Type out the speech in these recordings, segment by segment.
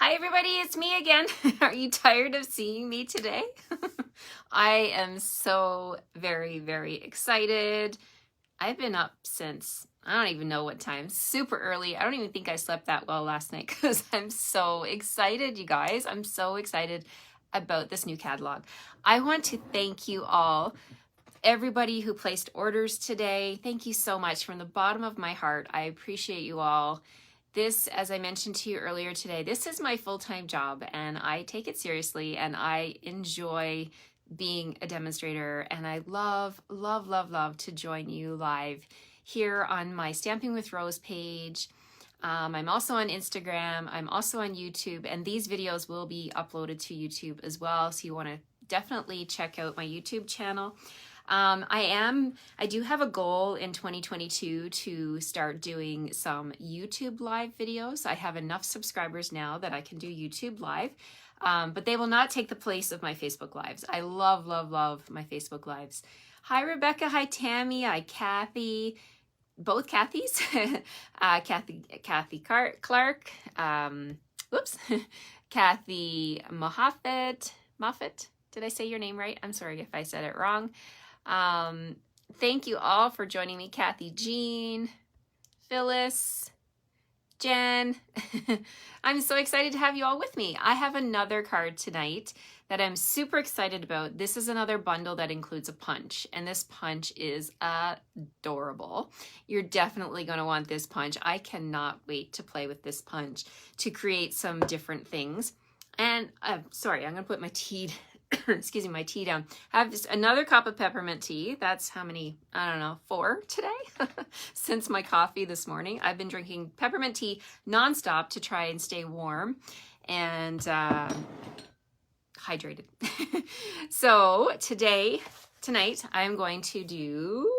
Hi everybody, it's me again. Are you tired of seeing me today? I am so very excited. I've been up since, I don't even know what time, super early. I don't even think I slept that well last night because I'm so excited, you guys. I'm so excited about this new catalog. I want to thank you all, everybody who placed orders today. Thank you so much from the bottom of my heart. I appreciate you all. This, as I mentioned to you earlier today, this is my full-time job and I take it seriously and I enjoy being a demonstrator, and I love to join you live here on my Stamping with Rose page. I'm also on Instagram, I'm also on YouTube, and these videos will be uploaded to YouTube as well, so you want to definitely check out my YouTube channel. I do have a goal in 2022 to start doing some YouTube live videos. I have enough subscribers now that I can do YouTube live, but they will not take the place of my Facebook lives. I love my Facebook lives. Hi, Rebecca. Hi, Tammy. Hi, Kathy. Both Kathys. Kathy Clark. Whoops. Kathy Moffat. Did I say your name right? I'm sorry if I said it wrong. Thank you all for joining me. Kathy, Jean, Phyllis, Jen. I'm so excited to have you all with me. I have another card tonight that I'm super excited about. This is another bundle that includes a punch, and this punch is adorable. You're definitely going to want this punch. I cannot wait to play with this punch to create some different things. And sorry, I'm going to put my tea excuse me, my tea down. I have just another cup of peppermint tea. That's how many? I don't know, 4 today since my coffee this morning. I've been drinking peppermint tea nonstop to try and stay warm and hydrated. So tonight, I'm going to do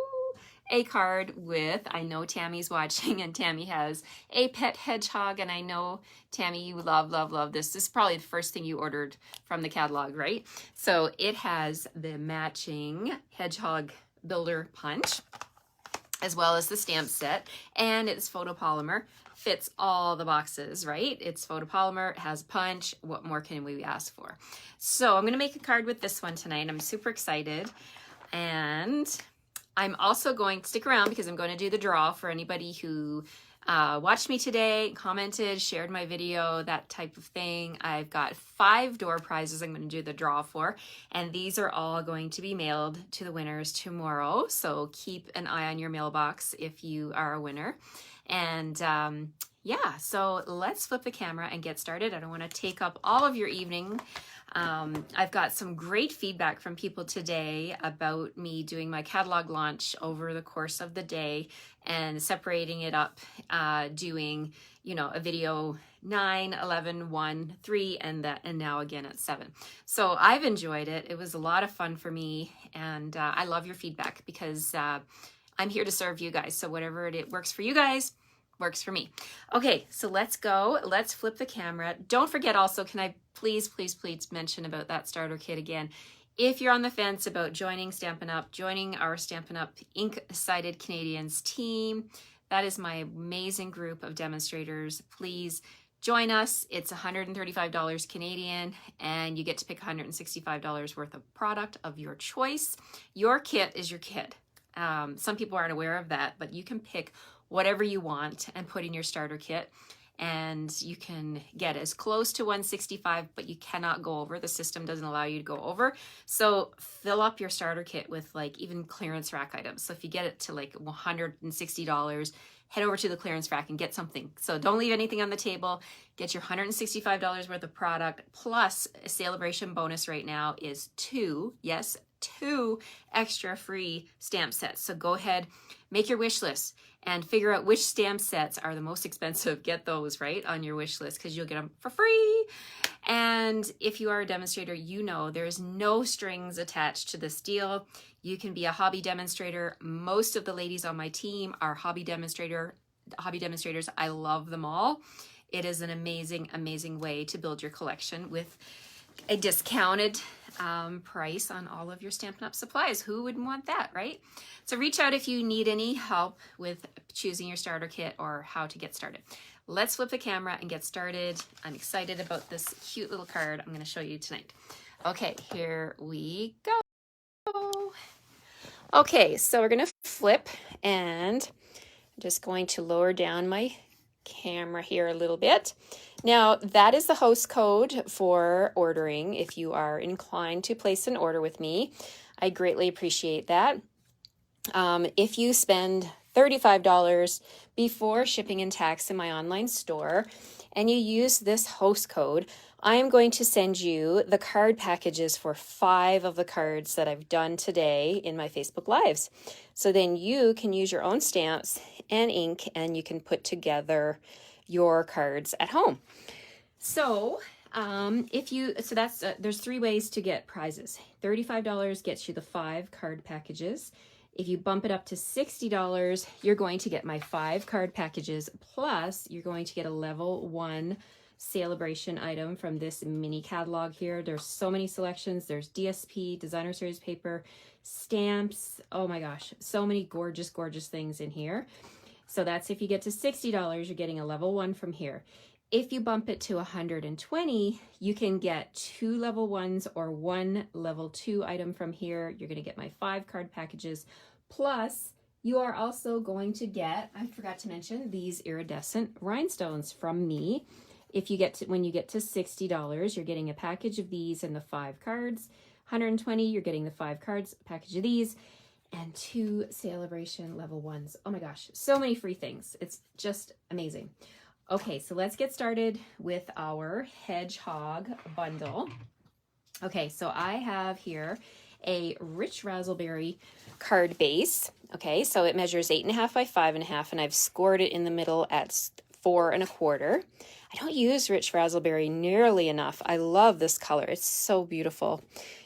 a card with, I know Tammy's watching, and Tammy has a pet hedgehog, and I know, Tammy, you love this. This is probably the first thing you ordered from the catalog, right? So it has the matching hedgehog builder punch, as well as the stamp set, and it's photopolymer. Fits all the boxes, right? It's photopolymer, it has punch. What more can we ask for? So I'm gonna make a card with this one tonight. I'm super excited, and I'm also going to stick around because I'm going to do the draw for anybody who watched me today, commented, shared my video, that type of thing. I've got 5 door prizes I'm going to do the draw for, and these are all going to be mailed to the winners tomorrow. So keep an eye on your mailbox if you are a winner. And yeah, so let's flip the camera and get started. I don't want to take up all of your evening. I've got some great feedback from people today about me doing my catalog launch over the course of the day and separating it up, doing, you know, a video 9, 11, 1, 3, and now again at 7. So I've enjoyed it. It was a lot of fun for me, and I love your feedback because I'm here to serve you guys. So whatever it works for you guys, works for me. Okay, so let's go. Let's flip the camera. Don't forget also, can I please mention about that starter kit again? If you're on the fence about joining Stampin' Up, joining our Stampin' Up Ink-Sided Canadians team, that is my amazing group of demonstrators. Please join us. It's $135 Canadian, and you get to pick $165 worth of product of your choice. Your kit is your kit. Some people aren't aware of that, but you can pick whatever you want and put in your starter kit, and you can get as close to 165, but you cannot go over. The system doesn't allow you to go over. So fill up your starter kit with like even clearance rack items. So if you get it to like $160, head over to the clearance rack and get something. So don't leave anything on the table. Get your $165 worth of product, plus a celebration bonus right now is 2 extra free stamp sets. So go ahead, make your wish list and figure out which stamp sets are the most expensive. Get those right on your wish list because you'll get them for free. And if you are a demonstrator, you know there's no strings attached to this deal. You can be a hobby demonstrator. Most of the ladies on my team are hobby demonstrators. I love them all. It is an amazing way to build your collection with a discounted price on all of your Stampin' Up supplies. Who wouldn't want that, right? So reach out if you need any help with choosing your starter kit or how to get started. let's flip the camera and get started. I'm excited about this cute little card I'm going to show you tonight. Okay, here we go. Okay, so we're going to flip, and I'm just going to lower down my camera here a little bit. Now, that is the host code for ordering if you are inclined to place an order with me. I greatly appreciate that. If you spend $35 before shipping and tax in my online store and you use this host code, I am going to send you the card packages for 5 of the cards that I've done today in my Facebook Lives. So then you can use your own stamps and ink and you can put together your cards at home. So there's 3 ways to get prizes. $35 gets you the 5 card packages. If you bump it up to $60, you're going to get my 5 card packages, plus you're going to get a level 1 celebration item from this mini catalog here. There's so many selections. There's DSP, designer series paper, stamps. Oh my gosh, so many gorgeous, gorgeous things in here. So that's if you get to $60, you're getting a level 1 from here. If you bump it to $120, you can get 2 level 1s or 1 level 2 item from here. You're going to get my 5 card packages. Plus, you are also going to get, I forgot to mention, these iridescent rhinestones from me. When you get to $60, you're getting a package of these and the 5 cards. $120, you're getting the 5 cards, a package of these, and 2 celebration level 1s. Oh my gosh, so many free things. It's just amazing. Okay, so let's get started with our Hedgehog Bundle. Okay, so I have here a rich raspberry card base. Okay, so it measures 8.5 by 5.5, and I've scored it in the middle at 4 1/4. I don't use rich raspberry nearly enough. I love this color. It's so beautiful.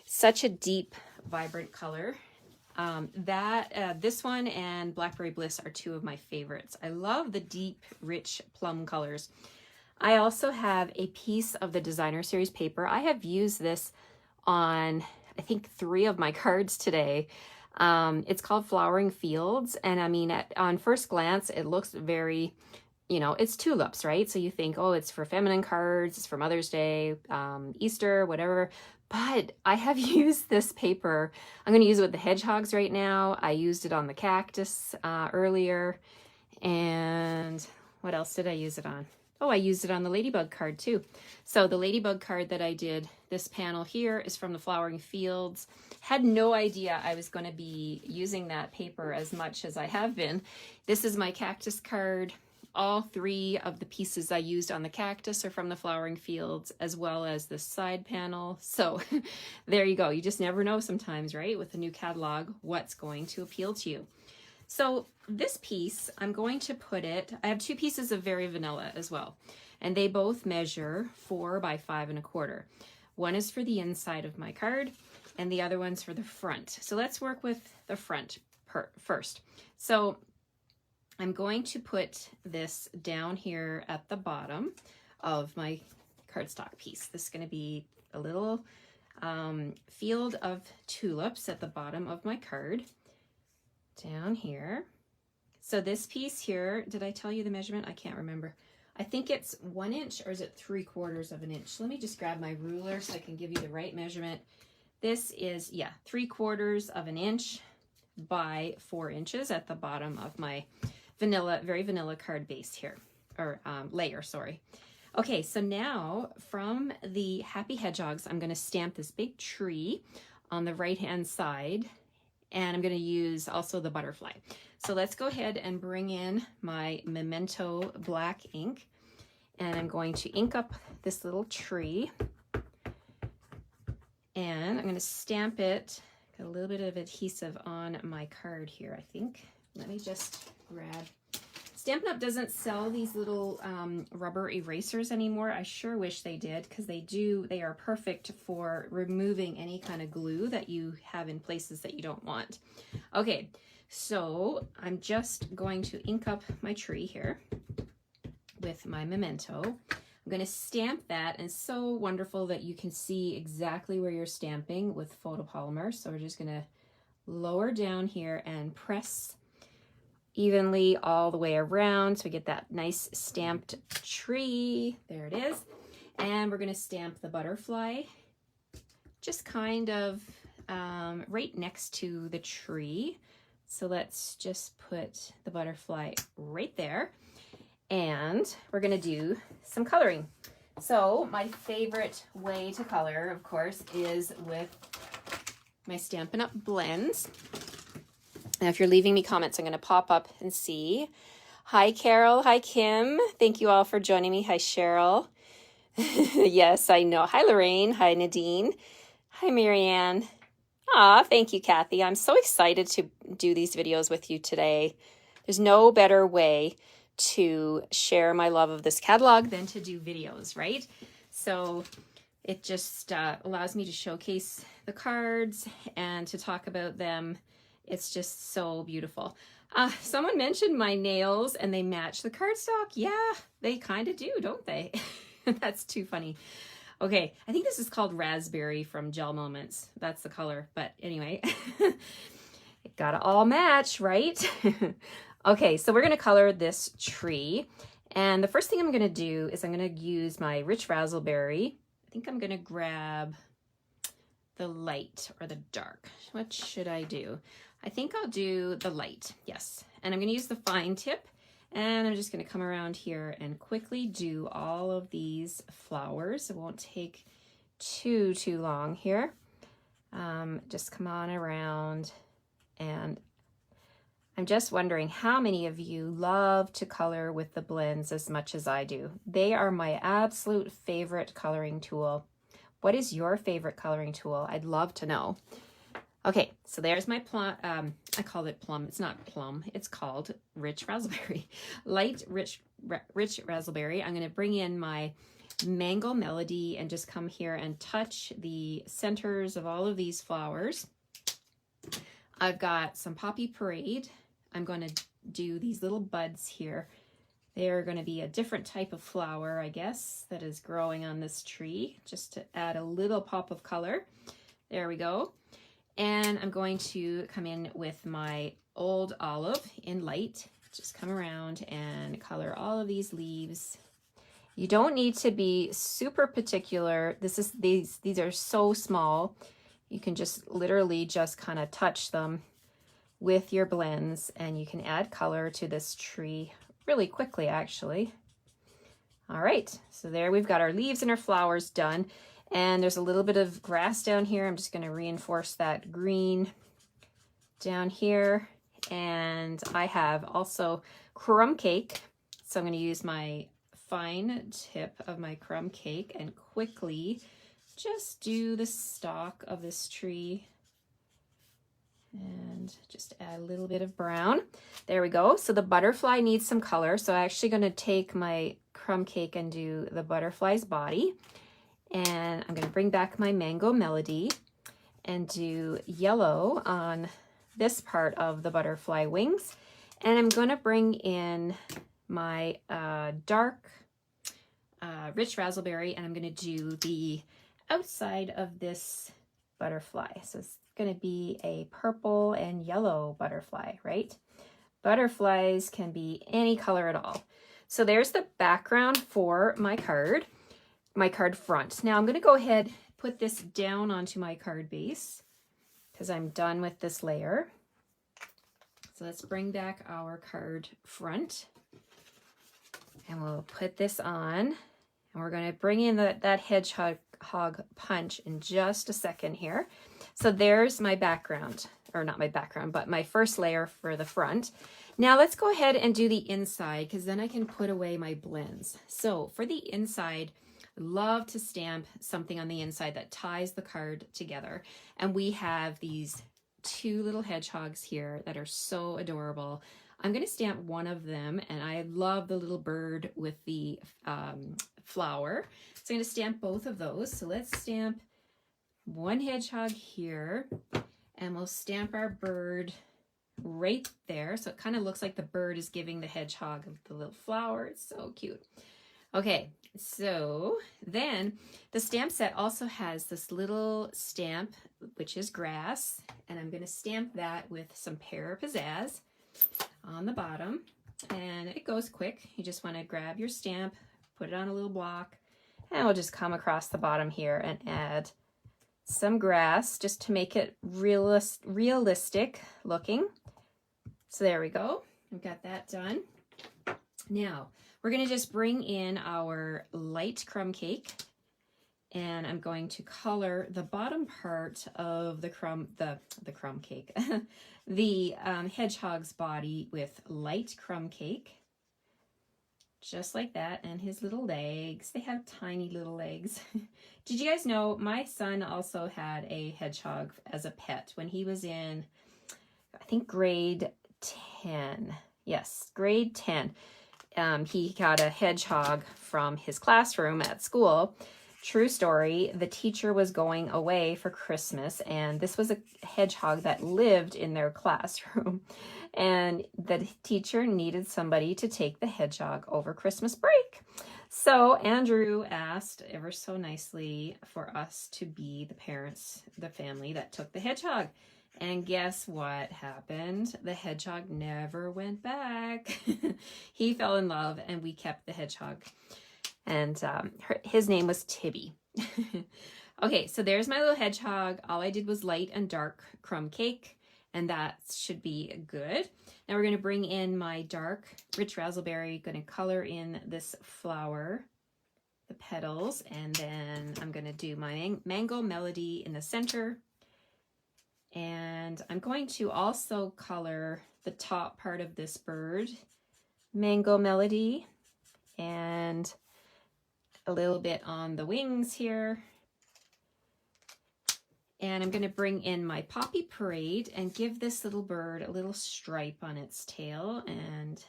Such a deep, vibrant color. This one and Blackberry Bliss are 2 of my favorites. I love the deep, rich plum colors. I also have a piece of the designer series paper. I have used this on, I think, 3 of my cards today. It's called Flowering Fields. And I mean, on first glance, it looks very, it's tulips, right? So you think, oh, it's for feminine cards, it's for Mother's Day, Easter, whatever. But I have used this paper. I'm going to use it with the hedgehogs right now. I used it on the cactus earlier. And what else did I use it on? Oh, I used it on the ladybug card too. So the ladybug card that I did, this panel here, is from the Flowering Fields. Had no idea I was going to be using that paper as much as I have been. This is my cactus card. All 3 of the pieces I used on the cactus are from the Flowering Fields, as well as the side panel. So there you go. You just never know sometimes, right? With a new catalog, what's going to appeal to you. So this piece, I'm going to put it, I have 2 pieces of Very Vanilla as well, and they both measure 4 by 5 1/4. One is for the inside of my card, and the other one's for the front. So let's work with the front first. So I'm going to put this down here at the bottom of my cardstock piece. This is going to be a little field of tulips at the bottom of my card. Down here. So this piece here, did I tell you the measurement? I can't remember. I think it's 1 inch, or is it 3/4 of an inch? Let me just grab my ruler so I can give you the right measurement. This is, 3/4 of an inch by 4 inches at the bottom of my Very Vanilla card base here, or layer, sorry. Okay, so now from the Happy Hedgehogs, I'm going to stamp this big tree on the right-hand side, and I'm going to use also the butterfly. So let's go ahead and bring in my Memento black ink, and I'm going to ink up this little tree, and I'm going to stamp it. Got a little bit of adhesive on my card here, I think. Let me just grab. Stampin' Up! Doesn't sell these little rubber erasers anymore. I sure wish they did, because they are perfect for removing any kind of glue that you have in places that you don't want. Okay, so I'm just going to ink up my tree here with my Memento. I'm going to stamp that, and it's so wonderful that you can see exactly where you're stamping with photopolymer. So we're just going to lower down here and press evenly all the way around so we get that nice stamped tree. There it is. And we're going to stamp the butterfly just kind of right next to the tree. So let's just put the butterfly right there. And we're going to do some coloring. So my favorite way to color, of course, is with my Stampin' Up! Blends. Now, if you're leaving me comments, I'm going to pop up and see. Hi, Carol. Hi, Kim. Thank you all for joining me. Hi, Cheryl. Yes, I know. Hi, Lorraine. Hi, Nadine. Hi, Marianne. Aw, thank you, Kathy. I'm so excited to do these videos with you today. There's no better way to share my love of this catalog than to do videos, right? So it just allows me to showcase the cards and to talk about them. It's just so beautiful. Someone mentioned my nails and they match the cardstock. Yeah, they kind of do, don't they? That's too funny. Okay, I think this is called Raspberry from Gel Moments. That's the color, but anyway, it gotta all match, right? Okay, so we're gonna color this tree. And the first thing I'm gonna do is I'm gonna use my Rich Raspberry. I think I'm gonna grab the light or the dark. What should I do? I think I'll do the light, yes. And I'm gonna use the fine tip. And I'm just going to come around here and quickly do all of these flowers. It won't take too long here. Just come on around. And I'm just wondering how many of you love to color with the blends as much as I do. They are my absolute favorite coloring tool. What is your favorite coloring tool? I'd love to know. Okay, so there's my plum. I called it plum. It's not plum. It's called Rich Raspberry. Light Rich Raspberry. I'm going to bring in my Mango Melody and just come here and touch the centers of all of these flowers. I've got some Poppy Parade. I'm going to do these little buds here. They're going to be a different type of flower, I guess, that is growing on this tree, just to add a little pop of color. There we go. And I'm going to come in with my Old Olive in light. Just come around and color all of these leaves. You don't need to be super particular. These are so small. You can just literally just kind of touch them with your blends and you can add color to this tree really quickly, actually. All right, so there we've got our leaves and our flowers done. And there's a little bit of grass down here. I'm just going to reinforce that green down here. And I have also crumb cake. So I'm going to use my fine tip of my crumb cake and quickly just do the stalk of this tree. And just add a little bit of brown. There we go. So the butterfly needs some color. So I'm actually going to take my crumb cake and do the butterfly's body. And I'm going to bring back my Mango Melody and do yellow on this part of the butterfly wings. And I'm going to bring in my dark Rich Raspberry and I'm going to do the outside of this butterfly. So it's going to be a purple and yellow butterfly, right? Butterflies can be any color at all. So there's the background for my card front. Now I'm going to go ahead, put this down onto my card base because I'm done with this layer. So let's bring back our card front and we'll put this on and we're going to bring in that hedgehog punch in just a second here. So there's my background, or not my background, but my first layer for the front. Now let's go ahead and do the inside because then I can put away my blends. So for the inside, love to stamp something on the inside that ties the card together. And we have these two little hedgehogs here that are so adorable. I'm going to stamp one of them and I love the little bird with the flower. So I'm going to stamp both of those. So let's stamp one hedgehog here and we'll stamp our bird right there. So it kind of looks like the bird is giving the hedgehog the little flower. It's so cute. Okay, so then the stamp set also has this little stamp, which is grass, and I'm going to stamp that with some Pear Pizzazz. on the bottom, and it goes quick. You just want to grab your stamp, put it on a little block, and we'll just come across the bottom here and add some grass just to make it realistic looking. So there we go. We've got that done. Now we're going to just bring in our light crumb cake, and I'm going to color the bottom part of the crumb cake, the hedgehog's body with light crumb cake, just like that, and his little legs. They have tiny little legs. Did you guys know my son also had a hedgehog as a pet when he was in, I think, grade 10. Yes, grade 10. He got a hedgehog from his classroom at school. True story, the teacher was going away for Christmas, and this was a hedgehog that lived in their classroom. And the teacher needed somebody to take the hedgehog over Christmas break. So Andrew asked ever so nicely for us to be the parents, the family that took the hedgehog. And guess what happened? The hedgehog never went back. He fell in love, and we kept the hedgehog. And his name was Tibby. Okay, so there's my little hedgehog. All I did was light and dark crumb cake, and that should be good. Now we're going to bring in my dark rich raspberry, going to color in this flower, the petals, and then I'm going to do my mango melody in the center. And I'm going to also color the top part of this bird, mango melody, and a little bit on the wings here. And I'm going to bring in my Poppy Parade and give this little bird a little stripe on its tail and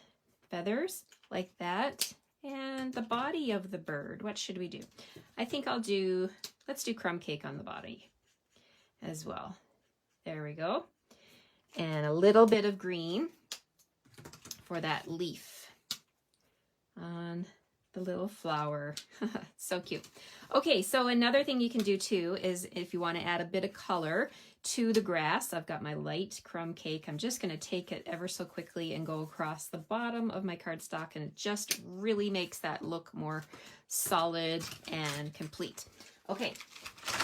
feathers like that. And the body of the bird, what should we do? I think let's do crumb cake on the body as well. There we go. And a little bit of green for that leaf on the little flower. So cute. Okay, so another thing you can do too is if you want to add a bit of color to the grass, I've got my light crumb cake. I'm just going to take it ever so quickly and go across the bottom of my cardstock, and it just really makes that look more solid and complete. Okay,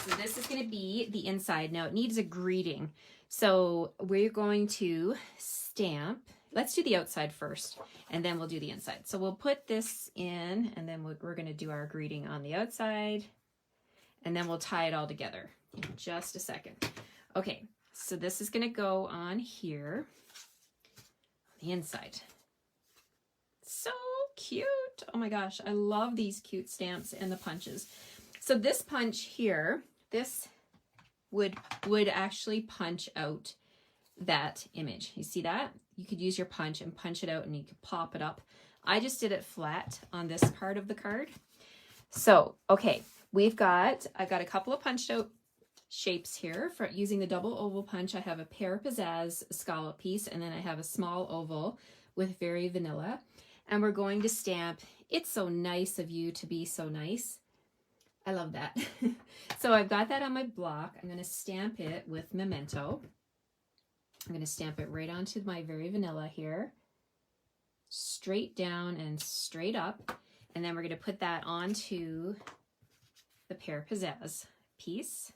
so this is going to be the inside. Now it needs a greeting. So we're going to stamp. Let's do the outside first, and then we'll do the inside. So we'll put this in, and then we're going to do our greeting on the outside, and then we'll tie it all together in just a second. Okay, so this is going to go on here, on the inside. So cute. Oh my gosh, I love these cute stamps and the punches. So this punch here, this would actually punch out that image. You see that? You could use your punch and punch it out, and you could pop it up. I just did it flat on this part of the card. So, okay, I've got a couple of punched out shapes here. For using the double oval punch, I have a pear pizzazz scallop piece, and then I have a small oval with very vanilla. And we're going to stamp, "It's so nice of you to be so nice." I love that. So I've got that on my block. I'm going to stamp it with Memento. I'm going to stamp it right onto my very vanilla here, straight down and straight up. And then we're going to put that onto the pear pizzazz piece.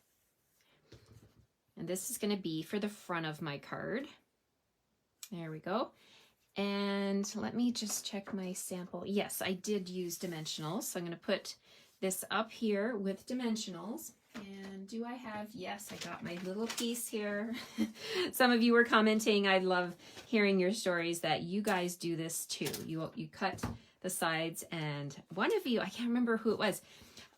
And this is going to be for the front of my card. There we go. And let me just check my sample. Yes, I did use dimensionals. So I'm going to put this up here with dimensionals. And do I have, yes, I got my little piece here. Some of you were commenting, I love hearing your stories that you guys do this too. You cut the sides, and one of you, I can't remember who it was.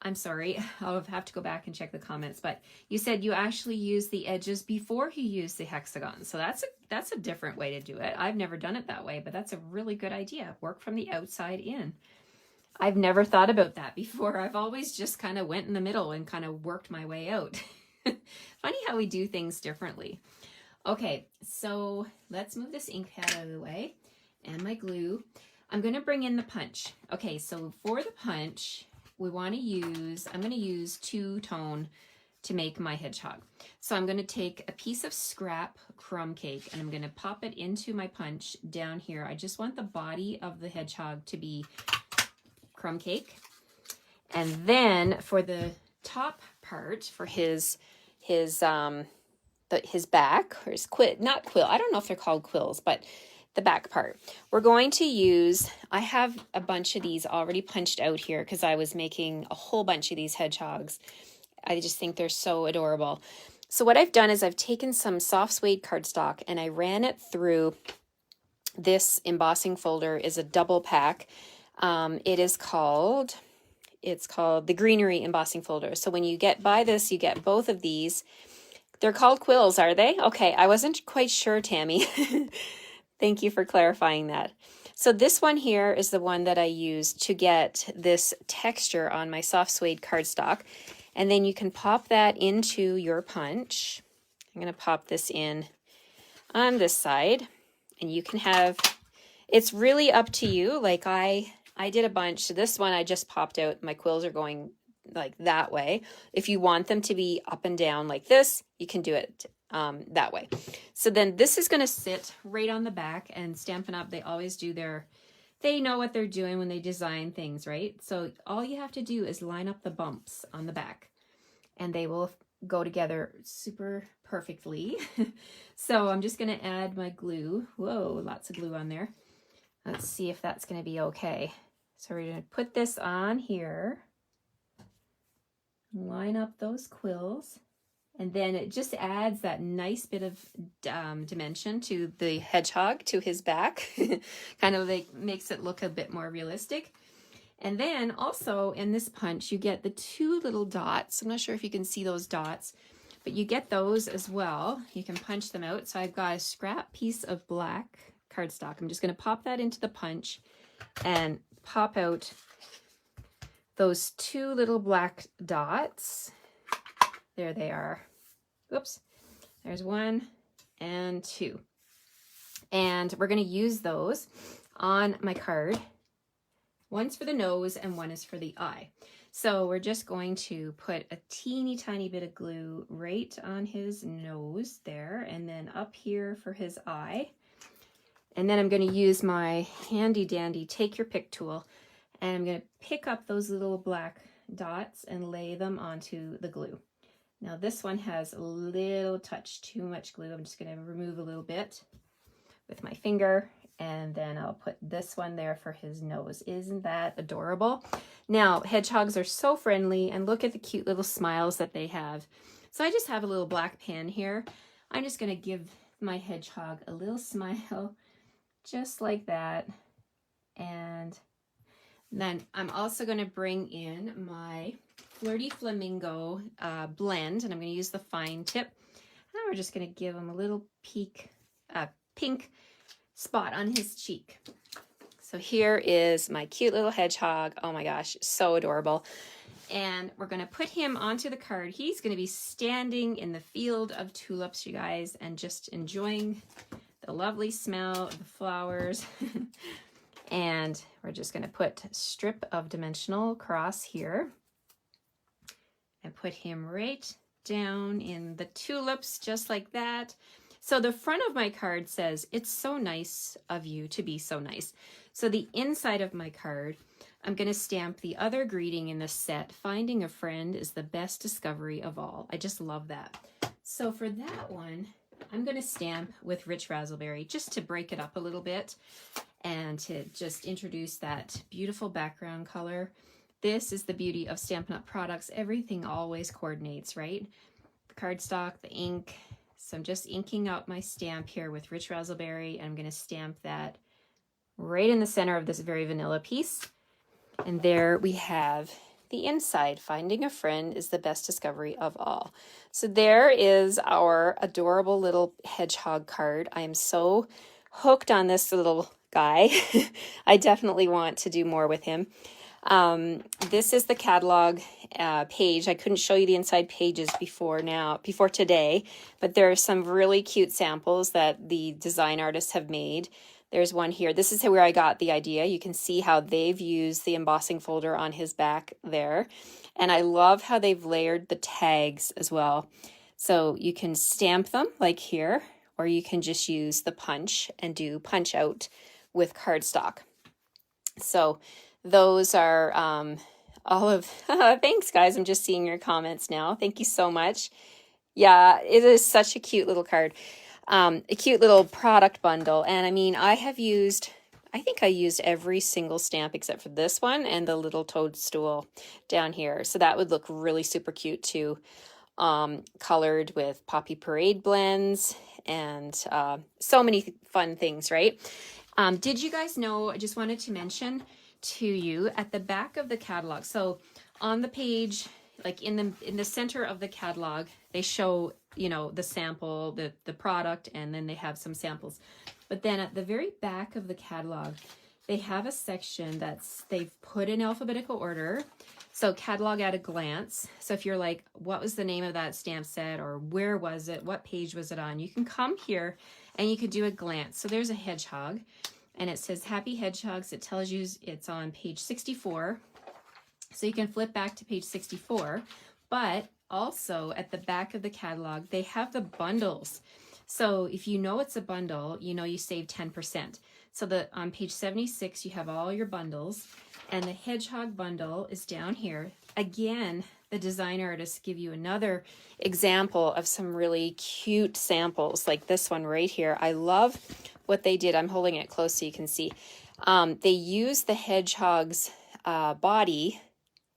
I'm sorry, I'll have to go back and check the comments, but you said you actually use the edges before you use the hexagon. So that's a different way to do it. I've never done it that way, but that's a really good idea. Work from the outside in. I've never thought about that before. I've always just kind of went in the middle and kind of worked my way out. Funny how we do things differently. Okay, so let's move this ink pad out of the way and my glue. I'm going to bring in the punch. Okay, so for the punch, we want to use, I'm going to use two-tone to make my hedgehog. So I'm going to take a piece of scrap crumb cake and I'm going to pop it into my punch down here. I just want the body of the hedgehog to be crumb cake. And then for the top part, for his back, or his not quill, I don't know if they're called quills, but the back part, we're going to use, I have a bunch of these already punched out here because I was making a whole bunch of these hedgehogs. I just think they're so adorable. So what I've done is I've taken some soft suede cardstock and I ran it through this embossing folder. Is a double pack. It's called the Greenery embossing folder. So when you buy this, you get both of these. They're called quills, are they? Okay, I wasn't quite sure, Tammy. Thank you for clarifying that. So this one here is the one that I used to get this texture on my soft suede cardstock. And then you can pop that into your punch. I'm going to pop this in on this side. And you can have, it's really up to you. Like I did a bunch. So this one I just popped out. My quills are going like that way. If you want them to be up and down like this, you can do it that way. So then this is going to sit right on the back, and Stampin' Up, they always do they know what they're doing when they design things, right? So all you have to do is line up the bumps on the back and they will go together super perfectly. So I'm just going to add my glue. Whoa, lots of glue on there. Let's see if that's going to be okay. So we're going to put this on here, line up those quills, and then it just adds that nice bit of dimension to the hedgehog, to his back. Kind of like makes it look a bit more realistic. And then also in this punch, you get the two little dots. I'm not sure if you can see those dots, but you get those as well. You can punch them out. So I've got a scrap piece of black cardstock. I'm just going to pop that into the punch and pop out those two little black dots. There they are. Oops. There's 1 and 2. And we're going to use those on my card. One's for the nose and one is for the eye. So we're just going to put a teeny tiny bit of glue right on his nose there, and then up here for his eye. And then I'm going to use my handy dandy take your pick tool, and I'm going to pick up those little black dots and lay them onto the glue. Now this one has a little touch too much glue. I'm just going to remove a little bit with my finger, and then I'll put this one there for his nose. Isn't that adorable? Now, hedgehogs are so friendly, and look at the cute little smiles that they have. So I just have a little black pen here. I'm just going to give my hedgehog a little smile, just like that. And then I'm also going to bring in my Flirty Flamingo blend, and I'm going to use the fine tip. And we're just going to give him a little pink spot on his cheek. So here is my cute little hedgehog. Oh my gosh, so adorable. And we're going to put him onto the card. He's going to be standing in the field of tulips, you guys, and just enjoying the lovely smell of the flowers. And we're just going to put a strip of dimensional across here and put him right down in the tulips, just like that. So the front of my card says, "It's so nice of you to be so nice." So the inside of my card, I'm going to stamp the other greeting in the set, "Finding a friend is the best discovery of all." I just love that. So for that one, I'm going to stamp with Rich Razzleberry just to break it up a little bit and to just introduce that beautiful background color. This is the beauty of Stampin' Up! Products. Everything always coordinates, right? The cardstock, the ink. So I'm just inking out my stamp here with Rich Razzleberry, and I'm going to stamp that right in the center of this very vanilla piece. And there we have the inside. "Finding a friend is the best discovery of all." So there is our adorable little hedgehog card. I am so hooked on this little guy. I definitely want to do more with him. This is the catalog page. I couldn't show you the inside pages before today, but there are some really cute samples that the design artists have made. There's one here. This is where I got the idea. You can see how they've used the embossing folder on his back there. And I love how they've layered the tags as well. So you can stamp them like here, or you can just use the punch and do punch out with cardstock. So those are all of, thanks guys, I'm just seeing your comments now. Thank you so much. Yeah, it is such a cute little card, a cute little product bundle. And I mean, I think I used every single stamp except for this one and the little toadstool down here. So that would look really super cute too, colored with Poppy Parade blends and so many fun things, right? Did you guys know, I just wanted to mention to you at the back of the catalog. So on the page, like in the center of the catalog, they show, you know, the sample, the product, and then they have some samples. But then at the very back of the catalog, they have a section they've put in alphabetical order. So catalog at a glance. So if you're like, what was the name of that stamp set, or where was it? What page was it on? You can come here and you can do a glance. So there's a hedgehog and it says Happy Hedgehogs. It tells you it's on page 64. So you can flip back to page 64, but also at the back of the catalog, they have the bundles. So if you know it's a bundle, you know you save 10%. So on page 76, you have all your bundles, and the Hedgehog Bundle is down here. Again, the design artists give you another example of some really cute samples, like this one right here. I love what they did. I'm holding it close so you can see. They used the hedgehog's body,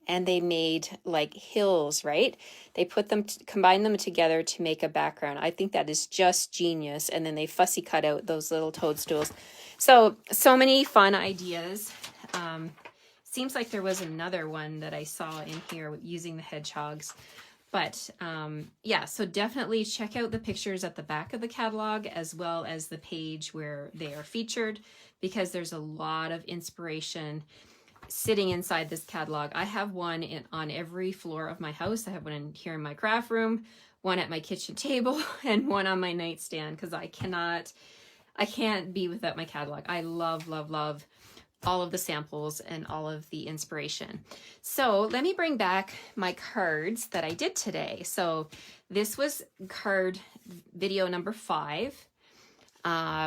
and they made like hills, right? They put them, combined them together to make a background. I think that is just genius. And then they fussy cut out those little toadstools. So many fun ideas. Seems like there was another one that I saw in here using the hedgehogs. But yeah, so definitely check out the pictures at the back of the catalog as well as the page where they are featured, because there's a lot of inspiration sitting inside this catalog. I have one on every floor of my house. I have one in here in my craft room, one at my kitchen table, and one on my nightstand, because I can't be without my catalog. I love, love, love all of the samples and all of the inspiration. So let me bring back my cards that I did today. So this was card video number 5.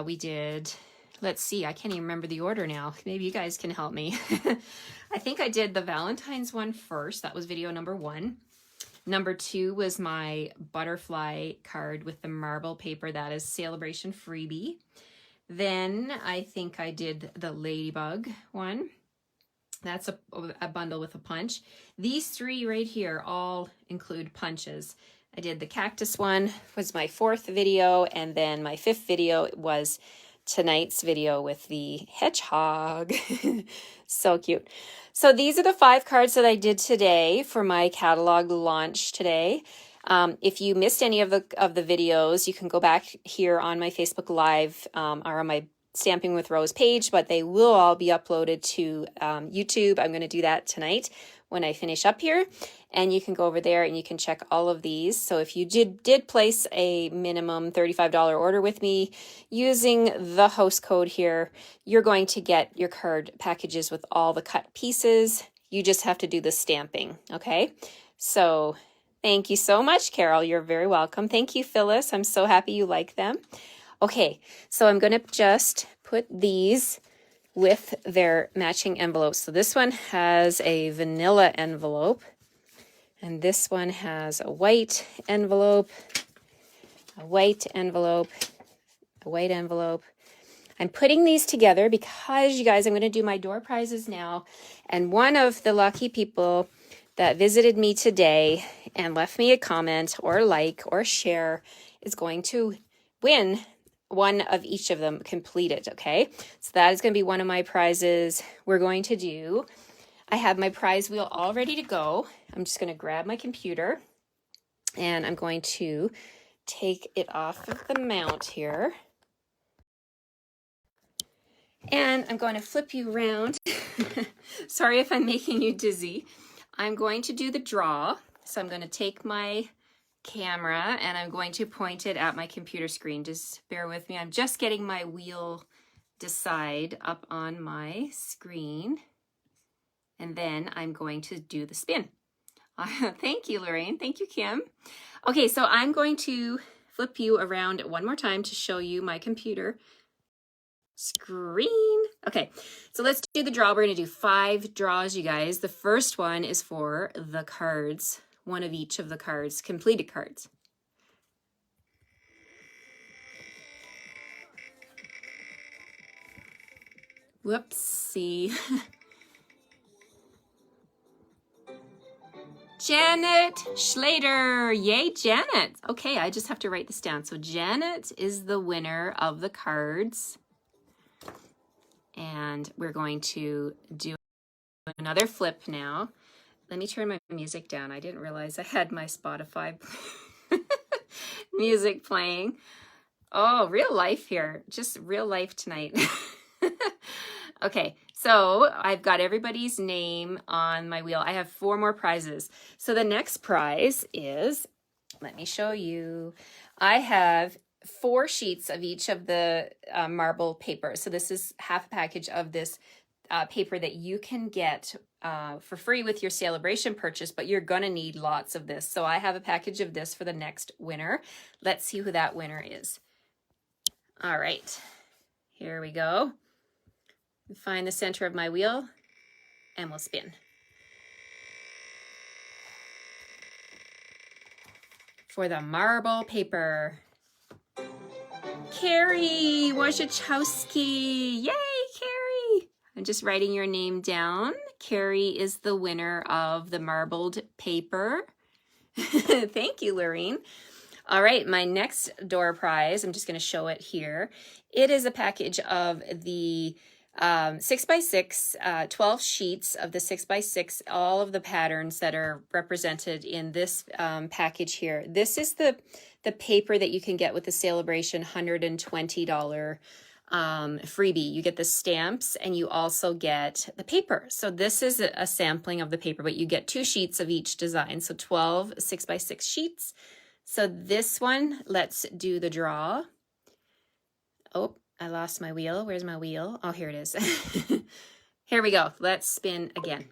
We did, let's see, I can't even remember the order now. Maybe you guys can help me. I think I did the Valentine's one first. That was video number 1. Number 2 was my butterfly card with the marble paper. That is Celebration freebie. Then I think I did the ladybug one. That's a bundle with a punch. These 3 right here all include punches. I did the cactus one, was my 4th video, and then my 5th video was tonight's video with the hedgehog. So cute. So these are the 5 cards that I did today for my catalog launch today. If you missed any of the videos, you can go back here on my Facebook Live or on my Stamping with Rose page, but they will all be uploaded to YouTube. I'm going to do that tonight when I finish up here, and you can go over there and you can check all of these. So if you did place a minimum $35 order with me using the host code here, you're going to get your card packages with all the cut pieces. You just have to do the stamping, okay? So thank you so much, Carol. You're very welcome. Thank you, Phyllis. I'm so happy you like them. Okay, so I'm going to just put these with their matching envelopes. So this one has a vanilla envelope, and this one has a white envelope, a white envelope, a white envelope. I'm putting these together because, you guys, I'm going to do my door prizes now, and one of the lucky people that visited me today and left me a comment or like or share is going to win one of each of them completed, okay? So that is going to be one of my prizes. We're going to do, I have my prize wheel all ready to go. I'm just going to grab my computer and I'm going to take it off of the mount here. And I'm going to flip you around. Sorry if I'm making you dizzy. I'm going to do the draw. So I'm going to take my camera and I'm going to point it at my computer screen. Just bear with me. I'm just getting my wheel decide up on my screen. And then I'm going to do the spin. Thank you, Lorraine. Thank you, Kim. Okay, so I'm going to flip you around one more time to show you my computer screen. Okay, so let's do the draw. We're going to do 5 draws, you guys. The first one is for the cards, one of each of the cards, completed cards. Whoopsie. Janet Schlater. Yay, Janet. Okay, I just have to write this down. So Janet is the winner of the cards. And we're going to do another flip now. Let me turn my music down. I didn't realize I had my Spotify music playing. Oh, real life here. Just real life tonight. Okay, so I've got everybody's name on my wheel. I have 4 more prizes. So the next prize is, let me show you. I have 4 sheets of each of the marble paper. So this is half a package of this paper that you can get for free with your celebration purchase, but you're gonna need lots of this. So I have a package of this for the next winner. Let's see who that winner is. All right, here we go. Find the center of my wheel and we'll spin. For the marble paper, Carrie Wojciechowski. Yay, Carrie! I'm just writing your name down. Carrie is the winner of the marbled paper. Thank you, Lorraine. All right, my next door prize, I'm just going to show it here. It is a package of the 6x6, 12 sheets of the 6x6, all of the patterns that are represented in this package here. This is the paper that you can get with the Celebration $120 freebie. You get the stamps and you also get the paper. So this is a sampling of the paper, but you get 2 sheets of each design. So 12 6x6 sheets. So this one, let's do the draw. Oh, I lost my wheel. Where's my wheel? Oh, here it is. Here we go. Let's spin again.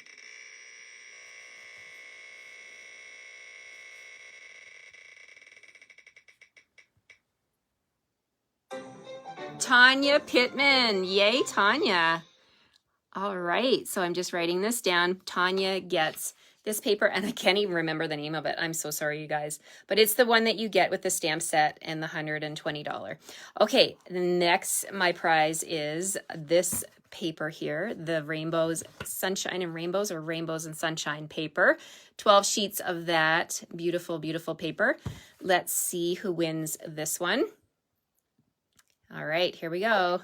Tanya Pittman. Yay, Tanya. All right. So I'm just writing this down. Tanya gets this paper, and I can't even remember the name of it. I'm so sorry, you guys. But it's the one that you get with the stamp set and the $120. Okay, next, my prize is this paper here, the Rainbows, Sunshine and Rainbows, or Rainbows and Sunshine paper. 12 sheets of that beautiful, beautiful paper. Let's see who wins this one. All right, here we go.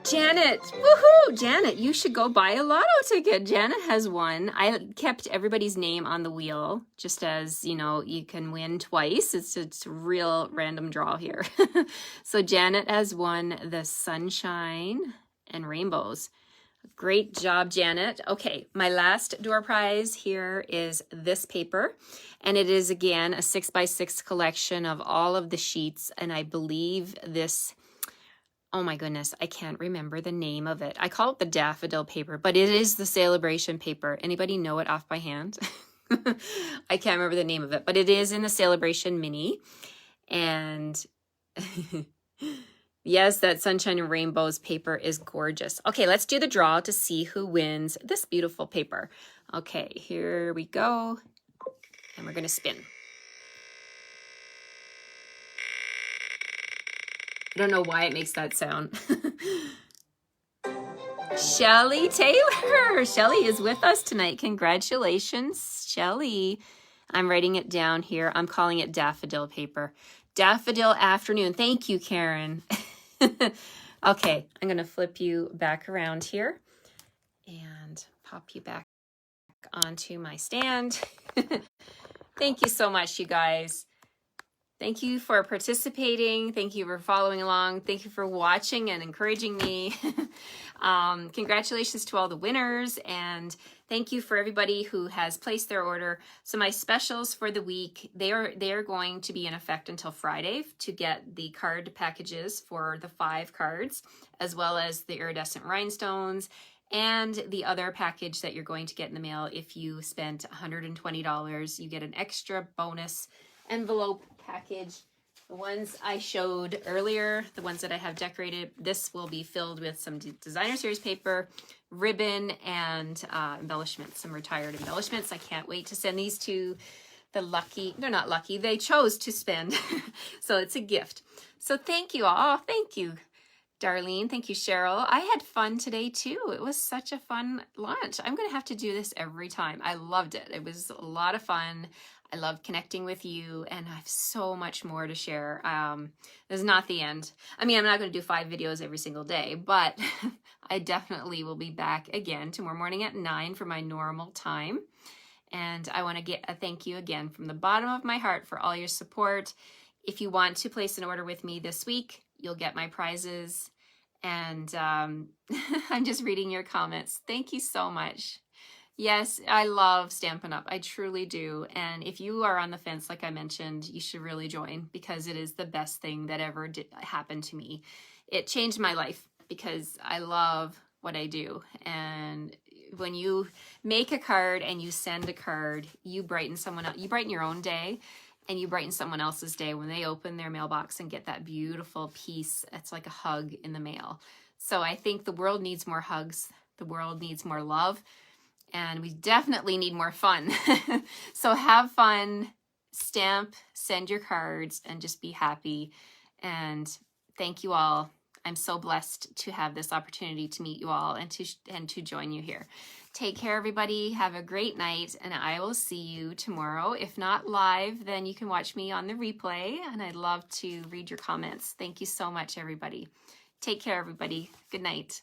Janet, woohoo! Janet, you should go buy a lotto ticket. Janet has won. I kept everybody's name on the wheel, just as, you know, you can win twice. It's a real random draw here. So Janet has won the Sunshine and Rainbows. Great job, Janet. Okay, my last door prize here is this paper, and it is again a 6x6 collection of all of the sheets, and I believe this, oh my goodness, I can't remember the name of it. I call it the daffodil paper, but it is the celebration paper. Anybody know it off by hand? I can't remember the name of it, but it is in the celebration mini. And yes, that Sunshine and Rainbows paper is gorgeous. Okay, let's do the draw to see who wins this beautiful paper. Okay, here we go. And we're going to spin. I don't know why it makes that sound. Shelly Taylor. Shelly is with us tonight. Congratulations, Shelly. I'm writing it down here. I'm calling it daffodil paper. Daffodil afternoon. Thank you, Karen. Okay, I'm going to flip you back around here and pop you back onto my stand. Thank you so much, you guys. Thank you for participating. Thank you for following along. Thank you for watching and encouraging me. Congratulations to all the winners. And thank you for everybody who has placed their order. So my specials for the week, they are going to be in effect until Friday to get the card packages for the 5 cards, as well as the iridescent rhinestones and the other package that you're going to get in the mail. If you spent $120, you get an extra bonus envelope package. The ones I showed earlier, the ones that I have decorated, this will be filled with some designer series paper, ribbon, and embellishments, some retired embellishments. I can't wait to send these to the lucky, they're not lucky, they chose to spend. So it's a gift. So thank you all. Thank you, Darlene. Thank you, Cheryl. I had fun today too. It was such a fun lunch. I'm going to have to do this every time. I loved it. It was a lot of fun. I love connecting with you, and I have so much more to share. This is not the end. I mean, I'm not going to do 5 videos every single day, but I definitely will be back again tomorrow morning at 9 for my normal time. And I want to get a thank you again from the bottom of my heart for all your support. If you want to place an order with me this week, you'll get my prizes. And I'm just reading your comments. Thank you so much. Yes, I love Stampin' Up. I truly do. And if you are on the fence, like I mentioned, you should really join, because it is the best thing that ever happened to me. It changed my life because I love what I do. And when you make a card and you send a card, you brighten someone else. You brighten your own day, and you brighten someone else's day when they open their mailbox and get that beautiful piece. It's like a hug in the mail. So I think the world needs more hugs. The world needs more love. And we definitely need more fun. So have fun, stamp, send your cards, and just be happy. And thank you all. I'm so blessed to have this opportunity to meet you all and to join you here. Take care, everybody. Have a great night, and I will see you tomorrow. If not live, then you can watch me on the replay, and I'd love to read your comments. Thank you so much, everybody. Take care, everybody. Good night.